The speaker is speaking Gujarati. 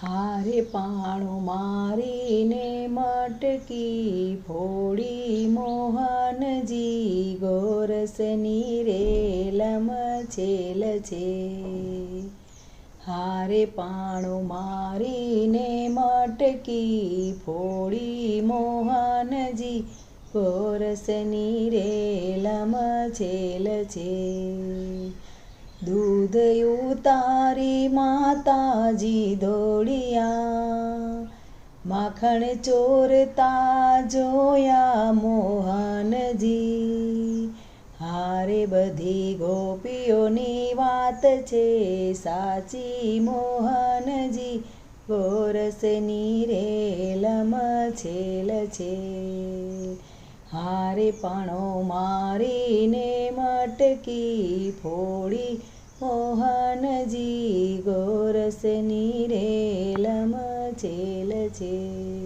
હારે પાણું મારીને મટકી ફોડી મોહનજી ગોરસની રેલમ છેલ છે. હારે પાણું મારીને મટકી ફોડી મોહનજી ગોરસની રેલમ છેલ છે. દૂધ ઉતારી માતાજી દોડ્યા, માખણ ચોરતા જોયા મોહનજી. હારે બધી ગોપીઓની વાત છે સાચી મોહનજી ગોરસની રેલમ છેલ છે. હારે પાણો મારીને મટકી ફોડી મોહનજી ગોરસની રેલમ છેલ છે.